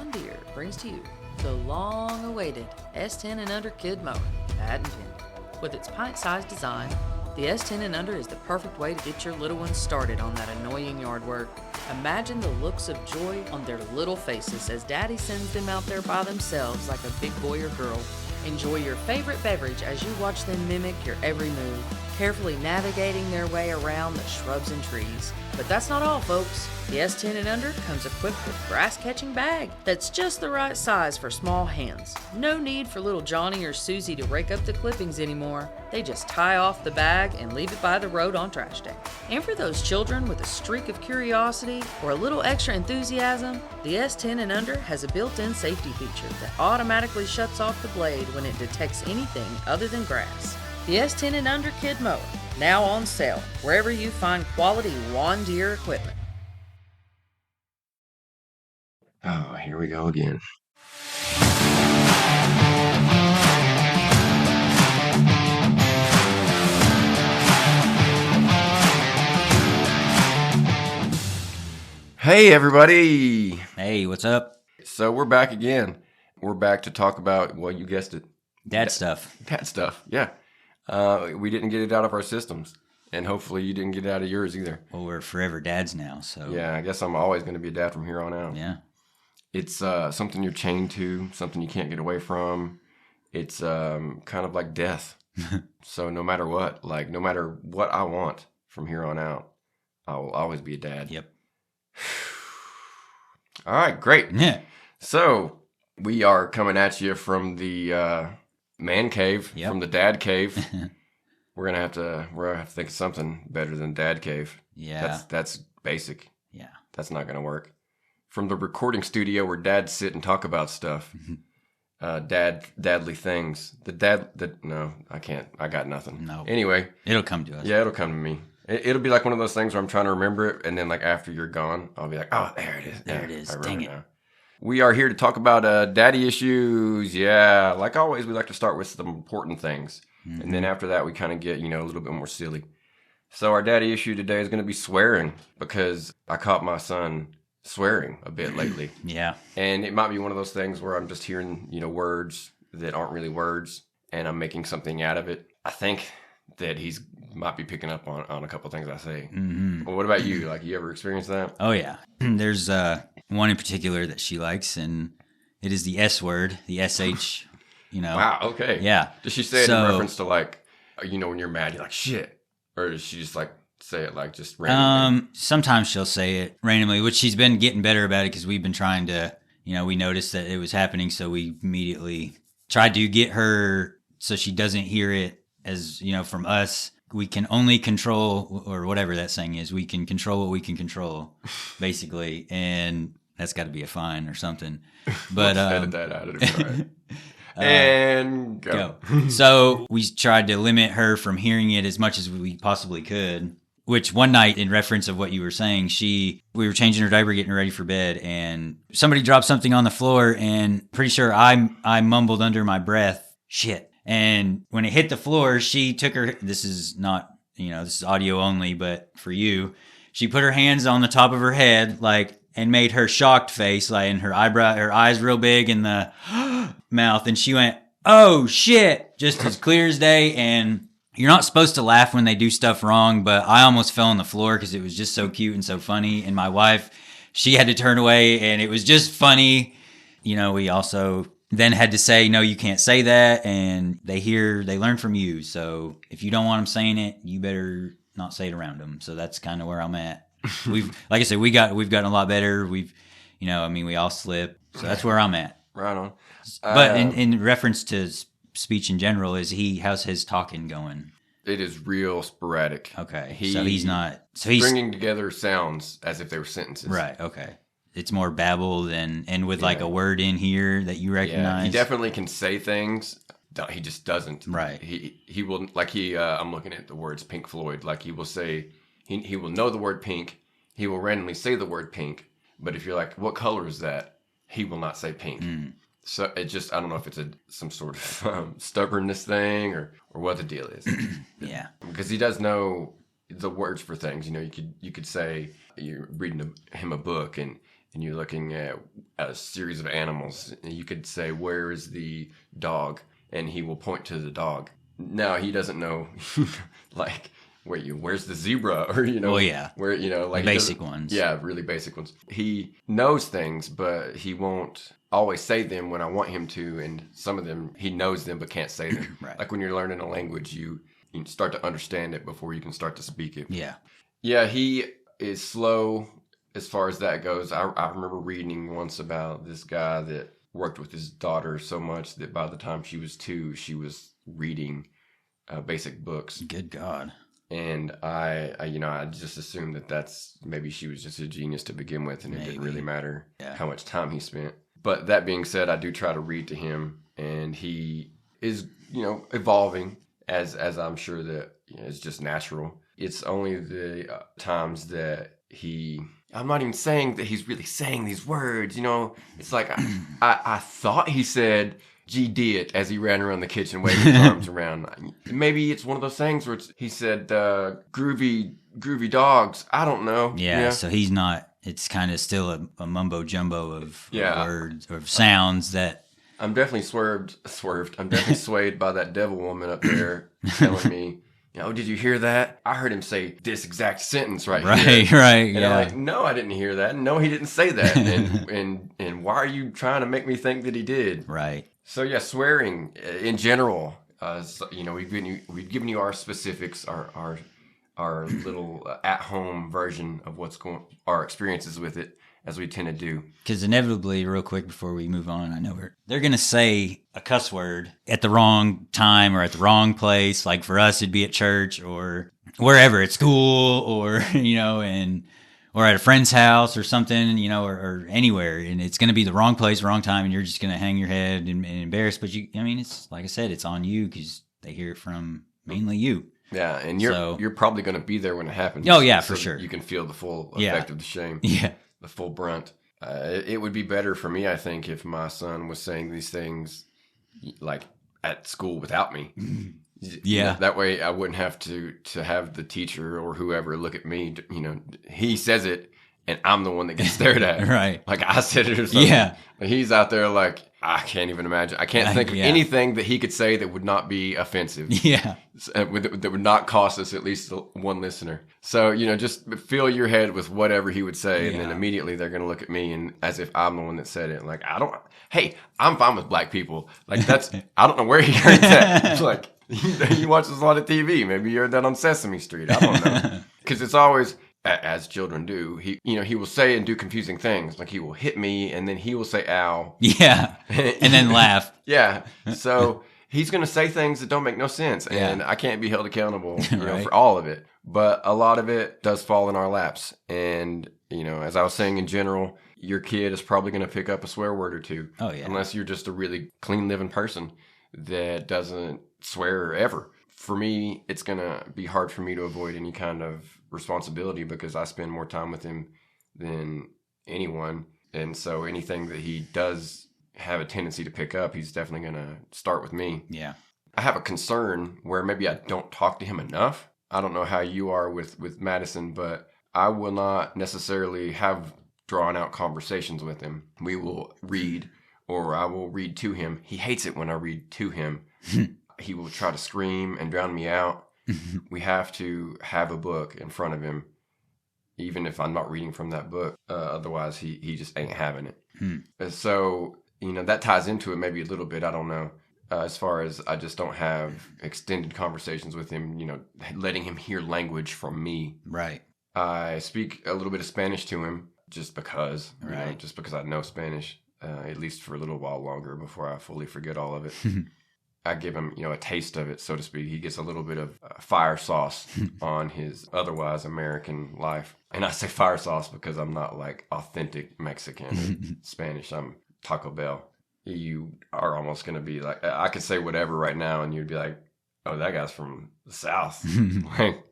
John Deere brings to you the long-awaited S10 and Under Kid Mower, patent pending. With its pint-sized design, the S10 and Under is the perfect way to get your little ones started on that annoying yard work. Imagine the looks of joy on their little faces as Daddy sends them out there by themselves like a big boy or girl. Enjoy your favorite beverage as you watch them mimic your every move, carefully navigating their way around the shrubs and trees. But that's not all, folks. The S10 and Under comes equipped with grass-catching bag that's just the right size for small hands. No need for little Johnny or Susie to rake up the clippings anymore. They just tie off the bag and leave it by the road on trash day. And for those children with a streak of curiosity or a little extra enthusiasm, the S10 and Under has a built-in safety feature that automatically shuts off the blade when it detects anything other than grass. The S10 and Under Kid Mower, now on sale wherever you find quality John Deere equipment. Oh, here we go again. Hey, everybody. Hey, what's up? So we're back again. We're back to talk about, well, you guessed it. Dad stuff. Dad stuff, yeah. We didn't get it out of our systems. And hopefully you didn't get it out of yours either. Well, we're forever dads now, so. Yeah, I guess I'm always going to be a dad from here on out. Yeah. It's something you're chained to, something you can't get away from. It's kind of like death. So no matter what I want from here on out, I will always be a dad. Yep. All right, great. Yeah. So we are coming at you from the man cave, from the dad cave. We're gonna have to think of something better than dad cave. Yeah. That's basic. Yeah. That's not gonna work. From the recording studio where dads sit and talk about stuff. Dadly things. No, I can't. I got nothing. No. Anyway. It'll come to us. Yeah, it'll come to me. It'll be like one of those things where I'm trying to remember it, and then like after you're gone, I'll be like, oh, there it is. There it is. I Dang it. now. We are here to talk about daddy issues. Yeah, like always, we like to start with some important things. Mm-hmm. And then after that, we kind of get, a little bit more silly. So our daddy issue today is going to be swearing, because I caught my son swearing a bit lately. Yeah. And it might be one of those things where I'm just hearing, words that aren't really words, and I'm making something out of it. I think that he's might be picking up on a couple of things I say. Mm-hmm. Well, what about you? Like, you ever experienced that? Oh, yeah. There's one in particular that she likes, and it is the S word, the SH, Wow, okay. Yeah. Does she say it in reference to, like, when you're mad, you're like, shit? Or does she just, like, say it, like, just randomly? Sometimes she'll say it randomly, which she's been getting better about it because we've been trying to, we noticed that it was happening, so we immediately tried to get her so she doesn't hear it as, from us. We can only control, or whatever that saying is, we can control what we can control, basically. And that's got to be a fine or something. But edit that out. It'll be all right. And go. So we tried to limit her from hearing it as much as we possibly could. Which one night, in reference of what you were saying, we were changing her diaper, getting her ready for bed, and somebody dropped something on the floor, and pretty sure I mumbled under my breath, shit. And when it hit the floor, she took this is not, this is audio only, but for you, she put her hands on the top of her head, and made her shocked face, and her eyes real big in the mouth. And she went, oh shit, just as clear as day. And you're not supposed to laugh when they do stuff wrong, but I almost fell on the floor because it was just so cute and so funny. And my wife, she had to turn away, and it was just funny. We also then had to say, no, you can't say that. And they learn from you. So if you don't want them saying it, you better not say it around them. So that's kind of where I'm at. Like I said, we've gotten a lot better. We all slip. So that's where I'm at. Right on. But in reference to speech in general, how's his talking going? It is real sporadic. Okay. So he's stringing together sounds as if they were sentences. Right. Okay. It's more babbled and with like a word in here that you recognize. Yeah, he definitely can say things. He just doesn't. Right. He will, I'm looking at the words Pink Floyd. Like, he will say, he will know the word pink. He will randomly say the word pink. But if you're like, what color is that? He will not say pink. Mm. So it just, I don't know if it's some sort of stubbornness thing or what the deal is. Yeah. Because he does know the words for things. You could say you're reading him a book, and and you're looking at a series of animals, and you could say, "Where is the dog?" And he will point to the dog. Now he doesn't know, like, where's the zebra? Or, Well, yeah. where, like Basic ones. Yeah, really basic ones. He knows things, but he won't always say them when I want him to. And some of them, he knows them, but can't say them. Right. Like when you're learning a language, you start to understand it before you can start to speak it. Yeah. Yeah, he is slow as far as that goes. I remember reading once about this guy that worked with his daughter so much that by the time she was 2, she was reading basic books. Good God. And I just assumed that's maybe she was just a genius to begin with, and it didn't really matter how much time he spent. But that being said, I do try to read to him, and he is, evolving as I'm sure that it's just natural. It's only the times that I'm not even saying that he's really saying these words, It's like I thought he said "G did" as he ran around the kitchen waving his arms around. Maybe it's one of those things where he said groovy dogs. I don't know. Yeah, so he's not, it's kind of still a mumbo jumbo of words or sounds that. I'm definitely swerved. I'm definitely swayed by that devil woman up there telling me, did you hear that? I heard him say this exact sentence right here. Right, and I'm like, no, I didn't hear that. No, he didn't say that. And why are you trying to make me think that he did? Right. So yeah, swearing in general. We've given you our specifics, our little at-home version of our experiences with it, as we tend to do. Because inevitably, real quick before we move on, I know they're going to say a cuss word at the wrong time or at the wrong place. Like for us, it'd be at church or wherever, at school or, or at a friend's house or something, or anywhere. And it's going to be the wrong place, wrong time. And you're just going to hang your head and embarrassed. But it's like I said, it's on you because they hear it from mainly you. Yeah. And you're probably going to be there when it happens. Oh yeah, for sure. You can feel the full effect of the shame. Yeah. The full brunt. It would be better for me, I think, if my son was saying these things like at school without me. Yeah. That way I wouldn't have to have the teacher or whoever look at me. He says it and I'm the one that gets stared at. Right. Like I said it or something. Yeah. He's out there like, I can't even imagine. I can't think of anything that he could say that would not be offensive. Yeah. That would not cost us at least one listener. So, just fill your head with whatever he would say. And then immediately they're going to look at me and as if I'm the one that said it. Like, I'm fine with black people. Like I don't know where he heard that. It's like, he watches a lot of TV. Maybe you heard that on Sesame Street. I don't know. Because it's always, as children do, he will say and do confusing things. Like he will hit me and then he will say ow. Yeah. And then laugh. Yeah. So he's going to say things that don't make no sense. And I can't be held accountable Right. for all of it. But a lot of it does fall in our laps. And, as I was saying in general, your kid is probably going to pick up a swear word or two. Oh, yeah. Unless you're just a really clean living person that doesn't swear ever. For me, it's going to be hard for me to avoid any kind of responsibility because I spend more time with him than anyone. And so anything that he does have a tendency to pick up, he's definitely going to start with me. Yeah. I have a concern where maybe I don't talk to him enough. I don't know how you are with Madison, but I will not necessarily have drawn out conversations with him. We will read or I will read to him. He hates it when I read to him. He will try to scream and drown me out. We have to have a book in front of him, even if I'm not reading from that book. Otherwise, he just ain't having it. So, that ties into it maybe a little bit. I don't know. As far as I just don't have extended conversations with him, letting him hear language from me. Right. I speak a little bit of Spanish to him just because, Right. Just because I know Spanish, at least for a little while longer before I fully forget all of it. I give him, a taste of it, so to speak. He gets a little bit of fire sauce on his otherwise American life. And I say fire sauce because I'm not like authentic Mexican or Spanish. I'm Taco Bell. You are almost going to be like, I could say whatever right now and you'd be like, oh, that guy's from the South. like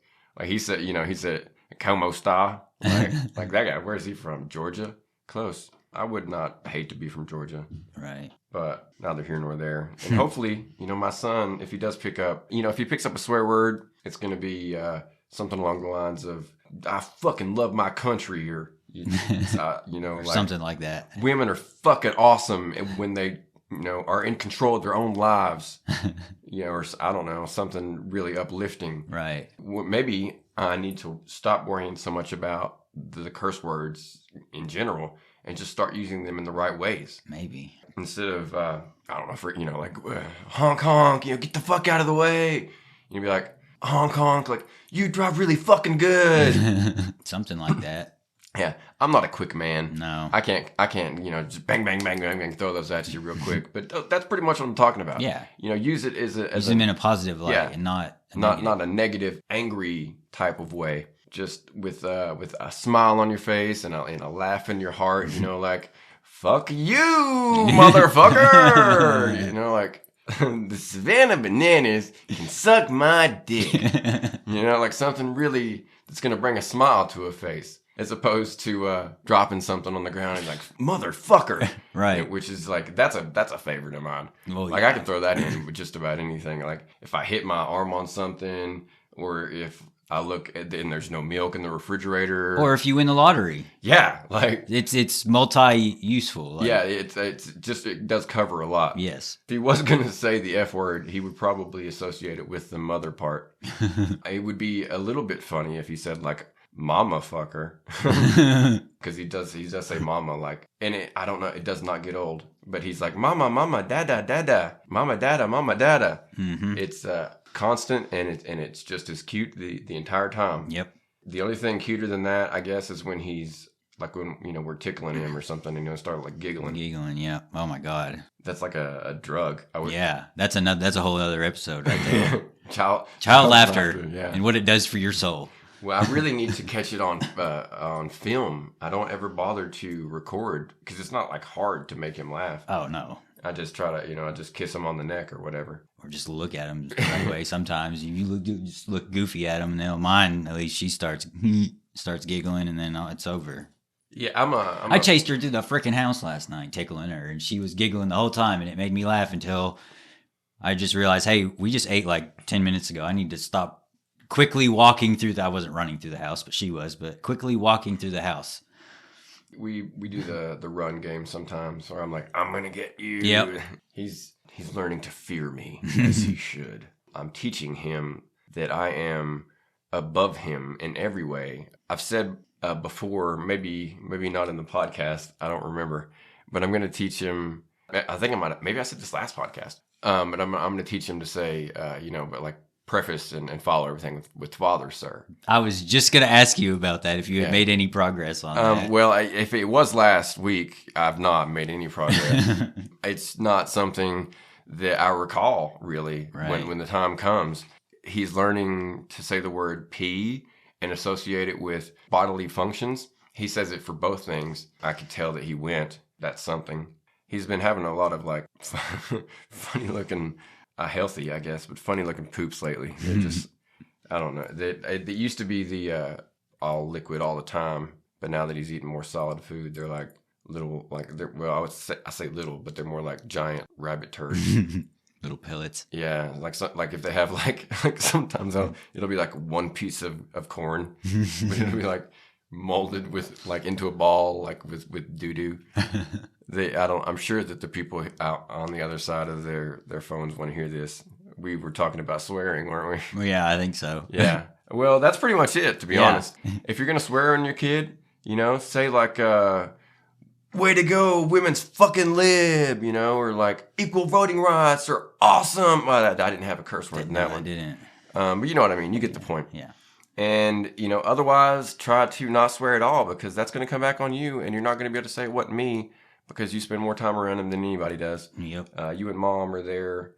he said, como esta? Like that guy, where's he from? Georgia? Close. I would not hate to be from Georgia. Right. But neither here nor there. And hopefully, my son, if he does pick up, if he picks up a swear word, it's going to be something along the lines of, I fucking love my country or, Or something like that. Women are fucking awesome when they, are in control of their own lives. Or I don't know, something really uplifting. Right. Maybe I need to stop worrying so much about the curse words in general and just start using them in the right ways. Maybe. Instead of, I don't know, like, honk, honk, get the fuck out of the way. You'd be like, honk, honk, like, you drive really fucking good. Something like that. Yeah, I'm not a quick man. No. I can't, just bang, bang, bang, bang, bang, throw those at you real quick. But that's pretty much what I'm talking about. Yeah. Use it as use them in a positive light and not a negative, angry type of way. Just with a smile on your face and a laugh in your heart, like, fuck you, motherfucker. Like, the Savannah Bananas can suck my dick. Like something really that's going to bring a smile to a face. As opposed to dropping something on the ground and like, motherfucker. Right. Which is like, that's a favorite of mine. Well, like, I can throw that in with just about anything. Like, if I hit my arm on something, or if I look and there's no milk in the refrigerator. Or if you win the lottery. Yeah. Like, it's multi-useful. Like, yeah, it does cover a lot. Yes. If he was going to say the F word, he would probably associate it with the mother part. It would be a little bit funny if he said, like, mama fucker, because he does say mama, like, and I don't know, it does not get old, but he's like mama, dada, mama, dada. Mm-hmm. It's constant, and it's just as cute the entire time. Yep. The only thing cuter than that, I guess, is when he's like, when we're tickling him or something, and start like giggling. Yeah. Oh my god. That's like a drug. Yeah, that's a whole other episode right there. Child laughter, yeah. And what it does for your soul. Well, I really need to catch it on film. I don't ever bother to record because it's not like hard to make him laugh. Oh no! I just try to, I just kiss him on the neck or whatever, or just look at him right away. Sometimes you just look goofy at him, and then mine, at least she starts giggling, and then it's over. Yeah, I chased her through the freaking house last night, tickling her, and she was giggling the whole time, and it made me laugh until I just realized, hey, we just ate like 10 minutes ago. I need to stop. Quickly walking through I wasn't running through the house, but she was, but quickly walking through the house. We do the run game sometimes, or I'm like, I'm going to get you. Yep. He's learning to fear me, as he should. I'm teaching him that I am above him in every way. I've said before, maybe not in the podcast, I don't remember, but I'm going to teach him, I think maybe I said this last podcast, but I'm going to teach him to say, but like, preface and follow everything with father, sir. I was just going to ask you about that, if you had made any progress on that. Well, if it was last week, I've not made any progress. It's not something that I recall, really, when the time comes. He's learning to say the word pee and associate it with bodily functions. He says it for both things. I could tell that he went, that's something. He's been having a lot of, like, funny looking... healthy, I guess, but funny looking poops lately. They're just, I don't know. They used to be the all liquid all the time, but now that he's eating more solid food, they're like little, like, I say little, but they're more like giant rabbit turds. Little pellets. Yeah, like if they have like sometimes it'll be like one piece of corn, but it'll be like molded with like into a ball, like with doo doo. I'm sure that the people out on the other side of their phones want to hear this. We were talking about swearing, weren't we? Well, yeah, I think so. Yeah. Well, that's pretty much it, to be honest. If you're going to swear on your kid, say like, way to go, women's fucking lib, or like equal voting rights are awesome. Well, I didn't have a curse word in that one. I didn't. But you know what I mean. You get the point. Yeah. And, otherwise try to not swear at all, because that's going to come back on you, and you're not going to be able to say it wasn't me, because you spend more time around him than anybody does. Yep. You and mom are there,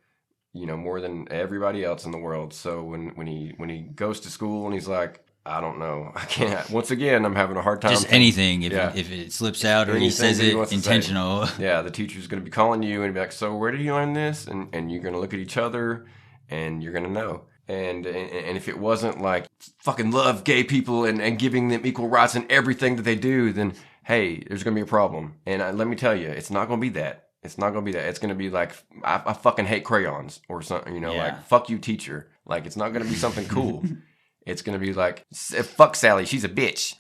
more than everybody else in the world. So when he goes to school and he's like, I don't know, I can't. Once again, I'm having a hard time. Just anything. If it slips out or he says it intentional. Yeah, the teacher's going to be calling you and be like, so where did you learn this? And you're going to look at each other and you're going to know. And if it wasn't like fucking love gay people and giving them equal rights in everything that they do, then hey, there's going to be a problem. And let me tell you, it's not going to be that. It's not going to be that. It's going to be like, I fucking hate crayons or something, like, fuck you, teacher. Like, it's not going to be something cool. It's going to be like, fuck Sally, she's a bitch.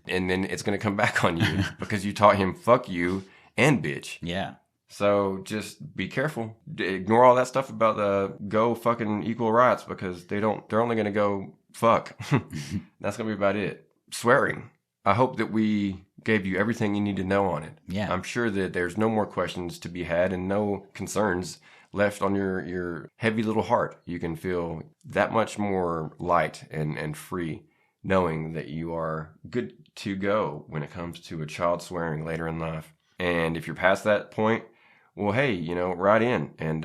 And then it's going to come back on you because you taught him fuck you and bitch. Yeah. So just be careful. Ignore all that stuff about the go fucking equal rights because they're only going to go fuck. That's going to be about it. Swearing. I hope that we gave you everything you need to know on it. Yeah. I'm sure that there's no more questions to be had and no concerns left on your heavy little heart. You can feel that much more light and free knowing that you are good to go when it comes to a child swearing later in life. And if you're past that point, well, hey, write in and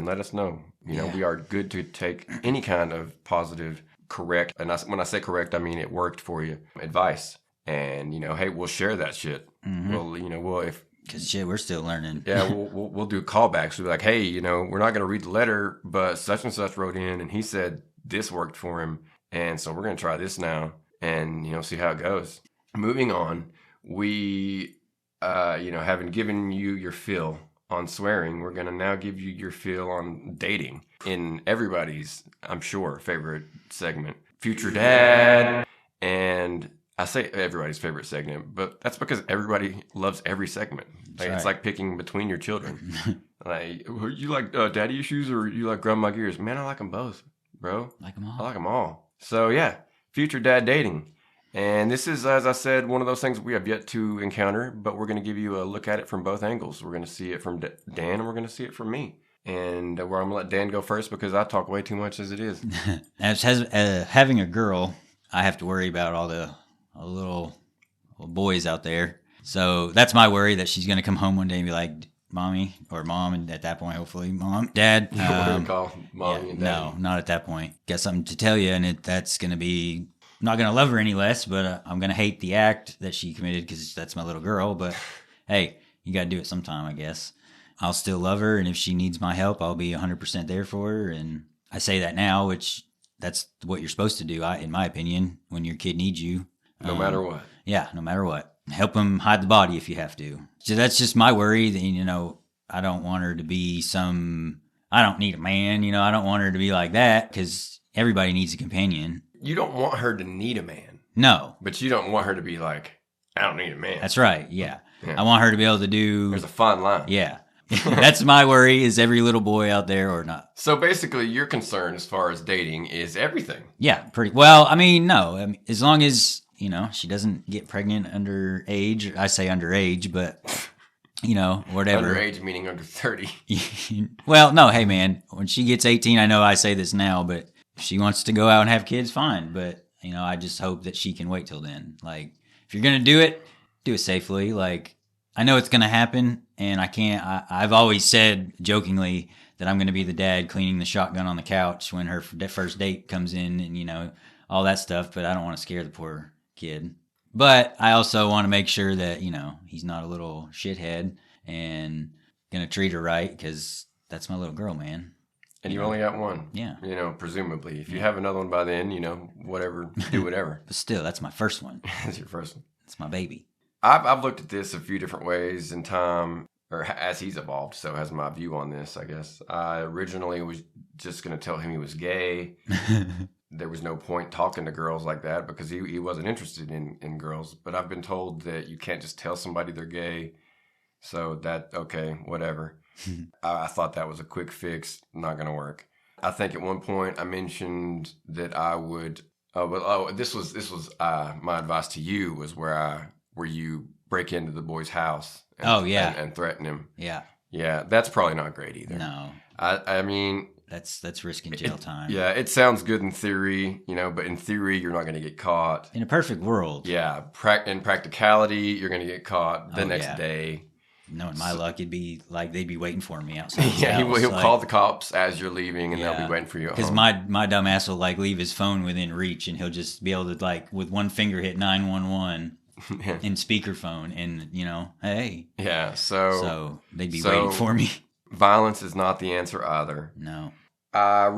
let us know. We are good to take any kind of positive, correct, and when I say correct, I mean it worked for you, advice. And, hey, we'll share that shit. Mm-hmm. Well, because shit, we're still learning. Yeah, we'll do callbacks. We'll be like, hey, we're not going to read the letter, but such and such wrote in and he said this worked for him. And so we're going to try this now and, see how it goes. Moving on, we, having given you your fill on swearing, we're going to now give you your fill on dating in everybody's, I'm sure, favorite segment, Future Dad. And I say everybody's favorite segment, but that's because everybody loves every segment. Like, right. It's like picking between your children. Like, you like daddy issues or you like grandma gears? Man, I like them both, bro. Like them all. I like them all. So, yeah, Future Dad dating. And this is, as I said, one of those things we have yet to encounter, but we're going to give you a look at it from both angles. We're going to see it from Dan and we're going to see it from me. And where I'm going to let Dan go first because I talk way too much as it is. As having a girl, I have to worry about all the little boys out there. So that's my worry, that she's going to come home one day and be like, mommy or mom, and at that point, hopefully, mom, dad. We're going to call mommy and dad. No, not at that point. Got something to tell you, and that's going to be... I'm not going to love her any less, but I'm going to hate the act that she committed because that's my little girl. But hey, you got to do it sometime, I guess. I'll still love her, and if she needs my help, I'll be 100% there for her. And I say that now, which that's what you're supposed to do, in my opinion, when your kid needs you. No matter what. Yeah, no matter what. Help them hide the body if you have to. So that's just my worry. That, I don't want her to be I don't need a man. I don't want her to be like that because everybody needs a companion. You don't want her to need a man. No. But you don't want her to be like, I don't need a man. That's right. Yeah. I want her to be able to do... There's a fine line. Yeah. That's my worry, is every little boy out there or not. So basically your concern as far as dating is everything. Yeah. Pretty well. No. As long as, she doesn't get pregnant underage. I say underage, but, whatever. Underage meaning under 30. Well, no. Hey, man. When she gets 18, I know I say this now, but... If she wants to go out and have kids, fine. But, I just hope that she can wait till then. Like, if you're going to do it safely. Like, I know it's going to happen, and I can't. I've always said jokingly that I'm going to be the dad cleaning the shotgun on the couch when her first date comes in and, all that stuff. But I don't want to scare the poor kid. But I also want to make sure that, he's not a little shithead and going to treat her right because that's my little girl, man. And you only got one. Yeah. Presumably. If you have another one by then, whatever, do whatever. But still, that's my first one. That's your first one. It's my baby. I've looked at this a few different ways in time, or as he's evolved, so has my view on this, I guess. I originally was just going to tell him he was gay. There was no point talking to girls like that because he wasn't interested in girls. But I've been told that you can't just tell somebody they're gay. So okay, whatever. I thought that was a quick fix, not going to work. I think at one point I mentioned that I would. This was my advice to you was where you break into the boy's house. And threaten him. Yeah. That's probably not great either. No. I mean, that's risking jail time. Yeah, it sounds good in theory, but in theory you're not going to get caught. In a perfect world. Yeah, in practicality you're going to get caught the next day. Knowing my luck, it'd be like they'd be waiting for me outside. Yeah, he'll call the cops as you're leaving, and they'll be waiting for you at home. Because my dumb ass will leave his phone within reach, and he'll just be able to with one finger hit 911 in speakerphone, and hey. Yeah, so they'd be waiting for me. Violence is not the answer either. No. I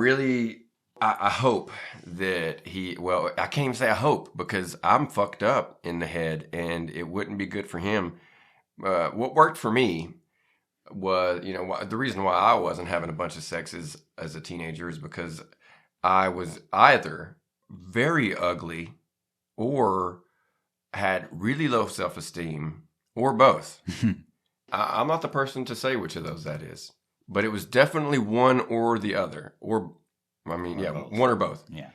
hope that I can't even say I hope because I'm fucked up in the head, and it wouldn't be good for him. What worked for me was, the reason why I wasn't having a bunch of sex as a teenager is because I was either very ugly or had really low self-esteem or both. I'm not the person to say which of those that is, but it was definitely one or the other, Both. one or both. Yeah.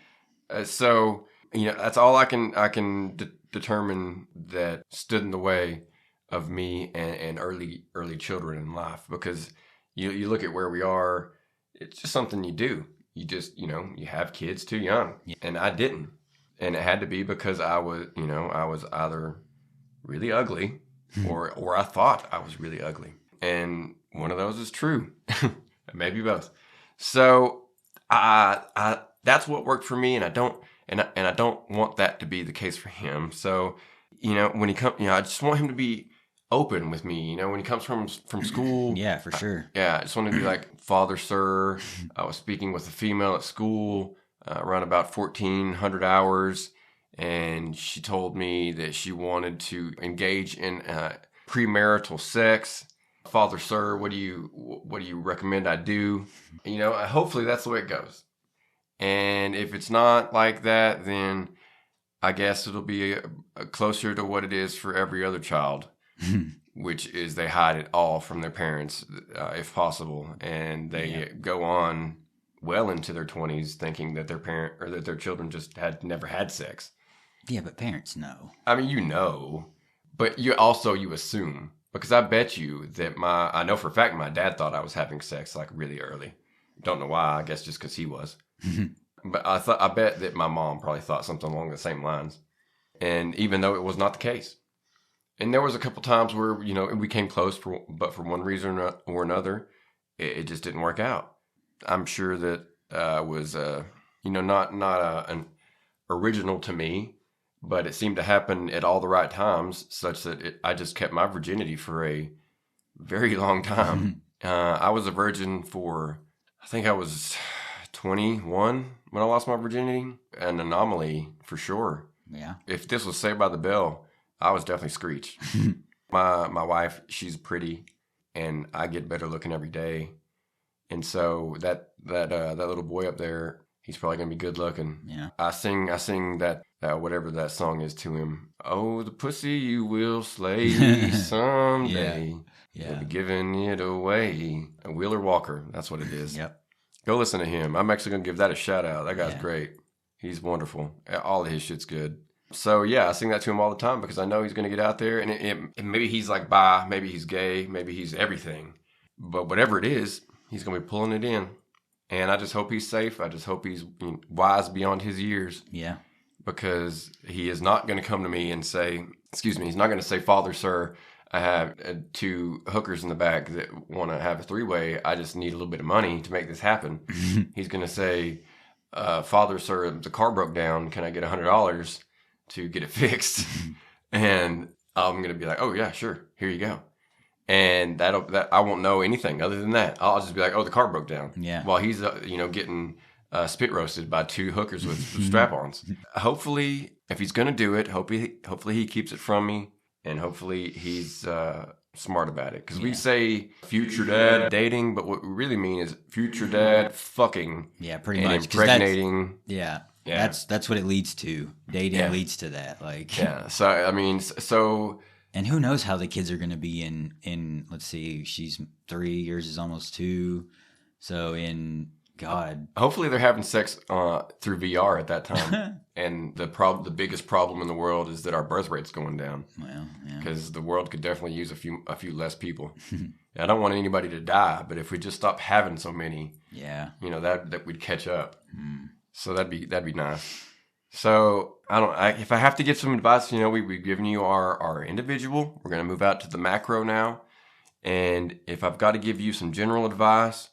So that's all I can determine that stood in the way of me and early children in life, because you look at where we are, it's just something you do. You just you have kids too young, and I didn't, and it had to be because I was either really ugly or I thought I was really ugly, and one of those is true, maybe both. So I that's what worked for me, and I don't want that to be the case for him. So when he comes, I just want him to be open with me. When he comes from school. Yeah, for sure. I just want to be like, Father, sir. I was speaking with a female at school around about 1,400 hours, and she told me that she wanted to engage in premarital sex. Father, sir, what do you recommend I do? Hopefully that's the way it goes. And if it's not like that, then I guess it'll be closer to what it is for every other child, which is they hide it all from their parents, if possible, and they go on well into their 20s thinking that their children just had never had sex. Yeah, but parents know. I mean, but you assume, because I bet you that I know for a fact my dad thought I was having sex like really early. Don't know why. I guess just because he was. But I bet that my mom probably thought something along the same lines, and even though it was not the case. And there was a couple times where we came close, but for one reason or another, it just didn't work out. I'm sure that was not an original to me, but it seemed to happen at all the right times, such that I just kept my virginity for a very long time. I was a virgin for, I think I was 21 when I lost my virginity. An anomaly for sure. Yeah. If this was Saved by the Bell, I was definitely Screech. My wife, she's pretty, and I get better looking every day. And so that little boy up there, he's probably gonna be good looking. Yeah. I sing that whatever that song is to him. Oh, the pussy you will slay someday. Yeah. You'll be giving it away. A Wheeler Walker, that's what it is. Yep. Go listen to him. I'm actually gonna give that a shout out. That guy's Yeah. great. He's wonderful. All of his shit's good. So yeah, I sing that to him all the time because I know he's going to get out there, and maybe he's like bi, maybe he's gay, maybe he's everything. But whatever it is, he's going to be pulling it in. And I just hope he's safe. I just hope he's wise beyond his years. Yeah. Because he is not going to come to me and say, he's not going to say, Father, sir, I have 2 hookers in the back that want to have a 3-way. I just need a little bit of money to make this happen. He's going to say, Father, sir, the car broke down. Can I get $100? To get it fixed? And I'm gonna be like, oh yeah, sure, here you go. And that I won't know anything other than that. I'll just be like, oh, the car broke down. Yeah. While he's getting spit roasted by 2 hookers with strap-ons. Hopefully, if he's gonna do it, hopefully he keeps it from me, and hopefully he's smart about it. Because we say future dad dating, but what we really mean is future dad fucking. Yeah, pretty and much. Impregnating. Yeah. Yeah. That's what it leads to. Dating leads to that. Like. Yeah. So I mean, And who knows how the kids are going to be in. Let's see, she's 3 years, is almost 2. So God. Hopefully they're having sex through VR at that time. And the biggest problem in the world is that our birth rate's going down. Well, yeah. Because the world could definitely use a few less people. I don't want anybody to die, but if we just stop having so many, that we'd catch up. So that'd be nice. So if I have to give some advice, we've given you our individual. We're going to move out to the macro now. And if I've got to give you some general advice,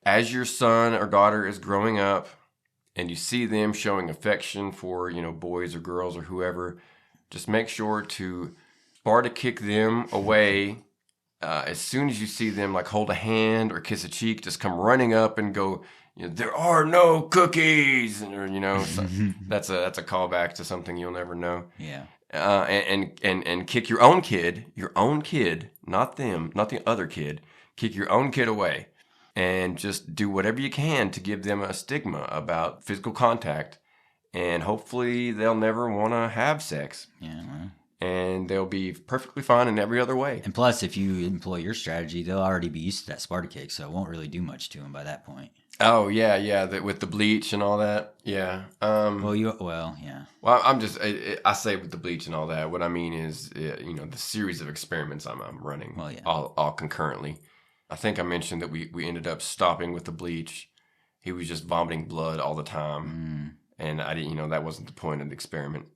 as your son or daughter is growing up and you see them showing affection for, boys or girls or whoever, just make sure to kick them away. As soon as you see them like hold a hand or kiss a cheek, just come running up and go, there are no cookies, or so that's a callback to something you'll never know. Yeah. And kick your own kid, not them, not the other kid. Kick your own kid away, and just do whatever you can to give them a stigma about physical contact, and hopefully they'll never want to have sex. Yeah. Well. And they'll be perfectly fine in every other way. And plus, if you employ your strategy, they'll already be used to that Sparta kick, so it won't really do much to them by that point. Oh, yeah, with the bleach and all that. Yeah. Yeah. Well, I'm just, I say with the bleach and all that, what I mean is, the series of experiments I'm running all concurrently. I think I mentioned that we ended up stopping with the bleach. He was just vomiting blood all the time. And I didn't, that wasn't the point of the experiment.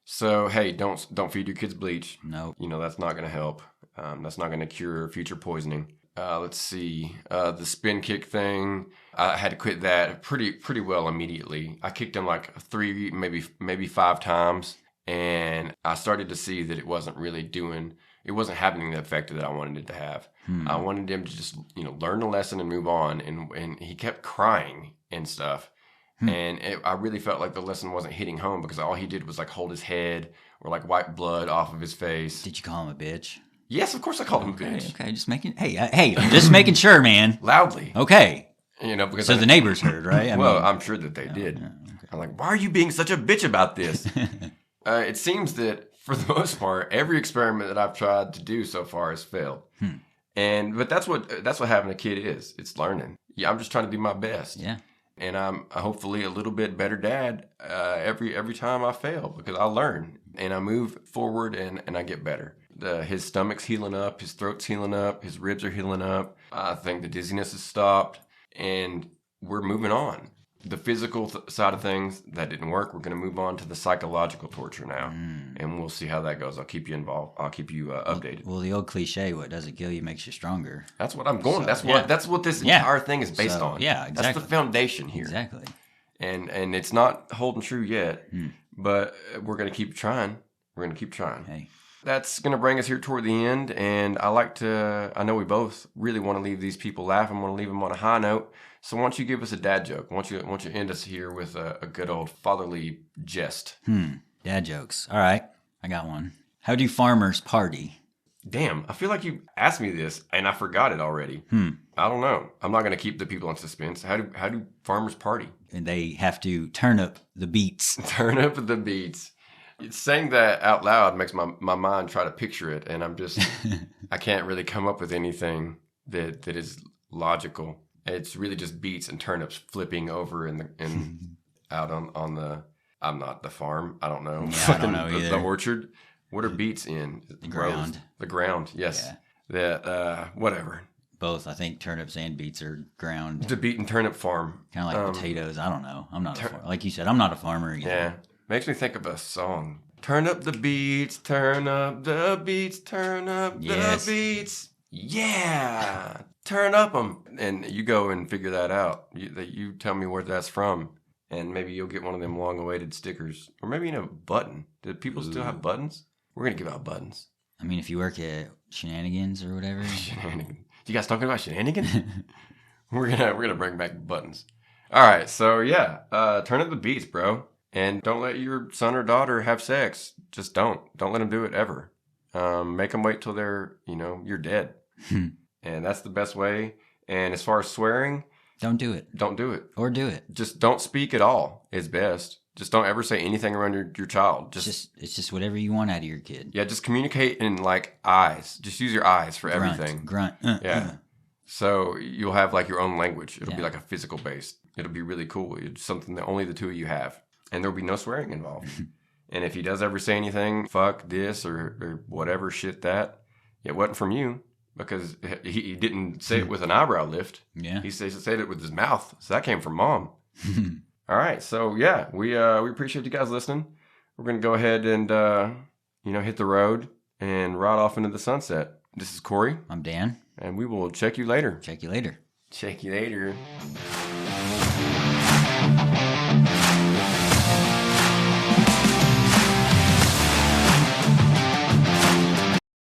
So, hey, don't feed your kids bleach. No. That's not going to help. That's not going to cure future poisoning. Let's see. The spin kick thing, I had to quit that pretty well immediately. I kicked him like 3, maybe 5 times, and I started to see that it wasn't having the effect that I wanted it to have. I wanted him to just, learn the lesson and move on, and he kept crying and stuff. And I really felt like the lesson wasn't hitting home because all he did was like hold his head or like wipe blood off of his face. Did you call him a bitch? Yes, of course I called him a bitch. Okay, just making. Hey, I'm just making sure, man. Loudly. Okay. Because the neighbors heard, right? I'm sure that they did. Okay. I'm like, why are you being such a bitch about this? It seems that for the most part, every experiment that I've tried to do so far has failed. But that's what having a kid is. It's learning. Yeah, I'm just trying to do my best. Yeah. And I'm hopefully a little bit better dad every time I fail because I learn and I move forward and I get better. His stomach's healing up, his throat's healing up, his ribs are healing up. I think the dizziness has stopped and we're moving on. The physical side of things, that didn't work. We're going to move on to the psychological torture now. And we'll see how that goes. I'll keep you involved. I'll keep you updated. Well, the old cliche, what doesn't kill you makes you stronger. That's what I'm going. That's what this entire thing is based on. Yeah, exactly. That's the foundation here. Exactly. And it's not holding true yet, but we're going to keep trying. We're going to keep trying. Hey. That's going to bring us here toward the end. And I know we both really want to leave these people laughing, want to leave them on a high note. So why don't you give us a dad joke? Why don't you end us here with a good old fatherly jest? Dad jokes. All right. I got one. How do farmers party? Damn, I feel like you asked me this and I forgot it already. I don't know. I'm not going to keep the people in suspense. How do farmers party? And they have to turn up the beats. Turn up the beats. Saying that out loud makes my mind try to picture it, and I can't really come up with anything that is logical. It's really just beets and turnips flipping over out on the. I'm not the farm. I don't know. Yeah, I don't know either. The orchard. What are beets in? The ground. The ground. Yes. Yeah. Whatever. Both. I think turnips and beets are ground. The beet and turnip farm. Kind of like potatoes. I don't know. I'm not a farmer. Like you said, I'm not a farmer either. Yeah. Makes me think of a song. Turn up the beats, turn up the beats, turn up the beats. Yeah. Turn up them. And you go and figure that out. You tell me where that's from. And maybe you'll get one of them long-awaited stickers. Or maybe a button. Do people still have buttons? We're going to give out buttons. I mean, if you work at Shenanigans or whatever. Shenanigans. You guys talking about shenanigans? We're gonna bring back buttons. All right. So, yeah. Turn up the beats, bro. And don't let your son or daughter have sex. Just don't. Don't let them do it ever. Make them wait till they're, you're dead. And that's the best way. And as far as swearing, don't do it. Don't do it. Or do it. Just don't speak at all is best. Just don't ever say anything around your child. It's just whatever you want out of your kid. Yeah, just communicate in like eyes. Just use your eyes for everything. Grunt. Yeah. So you'll have like your own language. It'll be like a physical based. It'll be really cool. It's something that only the two of you have. And there'll be no swearing involved. And if he does ever say anything, fuck this or whatever shit that, it wasn't from you because he didn't say it with an eyebrow lift. Yeah. He said it with his mouth. So that came from mom. All right. So, yeah, we appreciate you guys listening. We're going to go ahead and, hit the road and ride off into the sunset. This is Corey. I'm Dan. And we will check you later. Check you later. Check you later.